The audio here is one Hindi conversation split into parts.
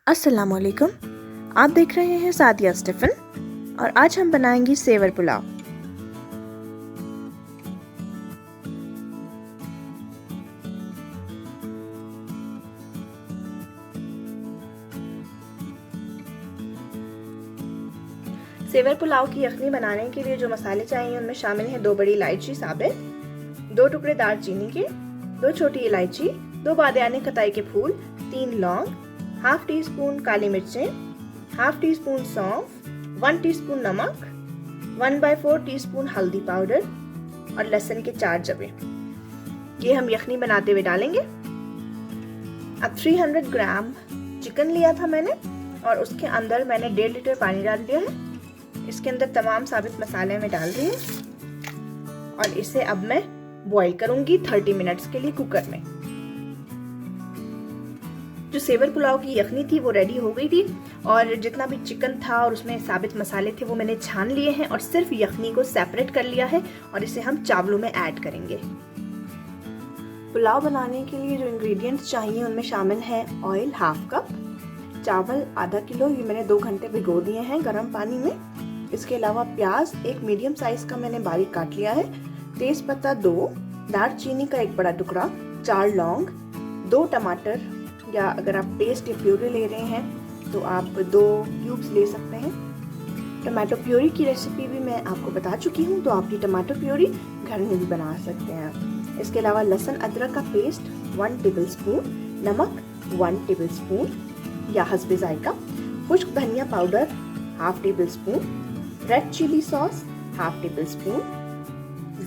अस्सलामुअलैकुम। आप देख रहे हैं सादियाज़ टिफ़िन और आज हम बनाएंगे सेवर पुलाव। सेवर पुलाव की यखनी बनाने के लिए जो मसाले चाहिए उनमें शामिल हैं 2 बड़ी इलायची साबित, 2 टुकड़े दालचीनी के, 2 छोटी इलायची, 2 बादियाने कताई के फूल, 3 लौंग, हाफ टी स्पून काली मिर्चें, हाफ टी स्पून सौंफ, 1 टीस्पून नमक, 1/4 टीस्पून हल्दी पाउडर और लहसुन के 4 जबे। ये हम यखनी बनाते हुए डालेंगे। अब 300 ग्राम चिकन लिया था मैंने और उसके अंदर मैंने 1.5 लीटर पानी डाल दिया है। इसके अंदर तमाम साबित मसाले मैं डाल रही हूँ और इसे अब मैं बॉईल करूंगी 30 मिनट्स के लिए कुकर में। जो सेवर पुलाव की यखनी थी वो रेडी हो गई थी और जितना भी चिकन था और उसमें साबित मसाले थे वो मैंने छान लिए हैं और सिर्फ यखनी को सेपरेट कर लिया है और इसे हम चावलों में ऐड करेंगे। पुलाव बनाने के लिए जो इंग्रेडिएंट्स चाहिए उनमें शामिल है ऑयल ½ कप, चावल आधा किलो, ये मैंने 2 घंटे भिगो दिए हैं गर्म पानी में। इसके अलावा प्याज 1 मीडियम साइज का मैंने बारीक काट लिया है, तेज पत्ता 2, दालचीनी का 1 बड़ा टुकड़ा, 4 लौंग, 2 टमाटर या अगर आप पेस्ट या प्यूरी ले रहे हैं तो आप 2 क्यूब्स ले सकते हैं। टमाटो प्यूरी की रेसिपी भी मैं आपको बता चुकी हूँ, तो आप ये टमाटो प्यूरी घर में भी बना सकते हैं। इसके अलावा लहसुन अदरक का पेस्ट 1 टेबलस्पून, नमक 1 टेबलस्पून या हस्बे जायका, खुश्क धनिया powder ½ tablespoon, red chilli sauce ½ tablespoon,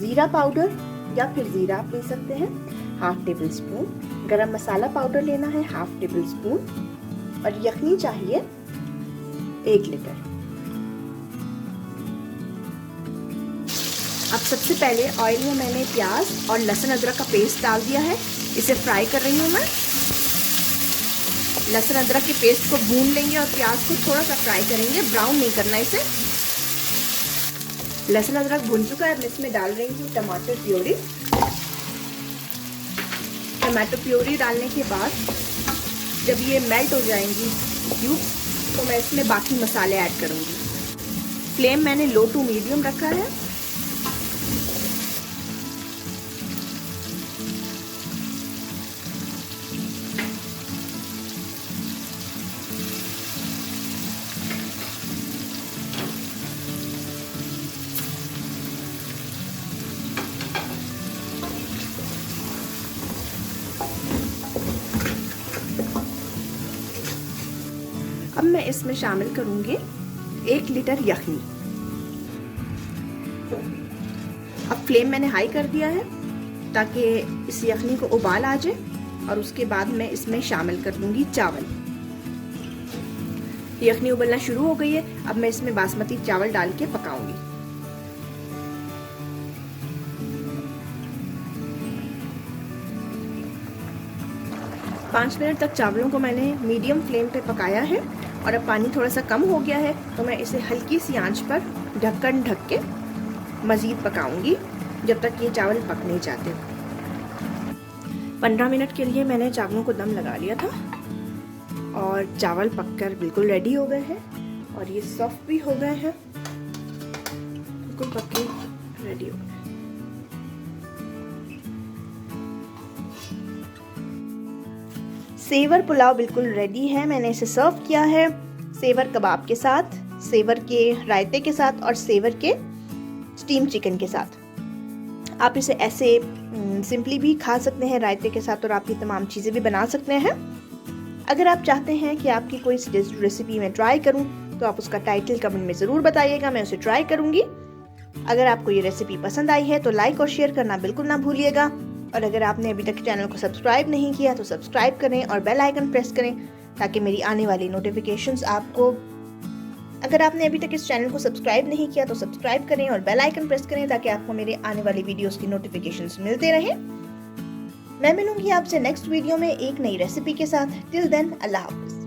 जीरा पाउडर या फिर जीरा आप ले सकते हैं ½ टेबलस्पून, गरम मसाला पाउडर लेना है ½ टेबलस्पून और यखनी चाहिए 1 लीटर। अब सबसे पहले ऑयल में मैंने प्याज और लहसुन अदरक का पेस्ट डाल दिया है, इसे फ्राई कर रही हूँ मैं। लहसुन अदरक के पेस्ट को भून लेंगे और प्याज को थोड़ा सा फ्राई करेंगे, ब्राउन नहीं करना इसे। लहसुन अदरक भून चुका है, मैं इसमें डाल रही हूँ टमाटर प्यूरी। टमाटो प्यूरी डालने के बाद जब ये मेल्ट हो जाएंगी क्यूब तो मैं इसमें बाकी मसाले ऐड करूँगी। फ्लेम मैंने लो टू मीडियम रखा है। अब मैं इसमें शामिल करूंगी 1 लीटर यखनी। अब फ्लेम मैंने हाई कर दिया है ताकि इस यखनी को उबाल आ जाए और उसके बाद मैं इसमें शामिल कर दूंगी चावल। यखनी उबलना शुरू हो गई है, अब मैं इसमें बासमती चावल डाल के पकाऊंगी। पाँच मिनट तक चावलों को मैंने मीडियम फ्लेम पे पकाया है और अब पानी थोड़ा सा कम हो गया है तो मैं इसे हल्की सी आंच पर ढक्कन ढक के मज़ीद पकाऊंगी जब तक ये चावल पक नहीं जाते। 15 मिनट के लिए मैंने चावलों को दम लगा लिया था और चावल पककर बिल्कुल रेडी हो गए हैं और ये सॉफ्ट भी हो गए हैं, बिल्कुल पक के रेडी हो गए। सेवर पुलाव बिल्कुल रेडी है। मैंने इसे सर्व किया है सेवर कबाब के साथ, सेवर के रायते के साथ और सेवर के स्टीम चिकन के साथ। आप इसे ऐसे सिंपली भी खा सकते हैं रायते के साथ और आप ये तमाम चीज़ें भी बना सकते हैं। अगर आप चाहते हैं कि आपकी कोई रेसिपी मैं ट्राई करूं तो आप उसका टाइटल कमेंट में ज़रूर बताइएगा, मैं उसे ट्राई करूंगी। अगर आपको ये रेसिपी पसंद आई है तो लाइक और शेयर करना बिल्कुल ना भूलिएगा और अगर आपने अभी तक चैनल को सब्सक्राइब नहीं किया तो सब्सक्राइब करें और बेल आइकन प्रेस करें ताकि मेरी आने वाली नोटिफिकेशंस आपको, अगर आपने अभी तक इस चैनल को सब्सक्राइब नहीं किया तो सब्सक्राइब करें और बेल आइकन प्रेस करें ताकि आपको मेरे आने वाली वीडियोस की नोटिफिकेशंस मिलते रहें। मैं मिलूंगी आपसे नेक्स्ट वीडियो में एक नई रेसिपी के साथ। टिल देन अल्लाह हाफ़िज़।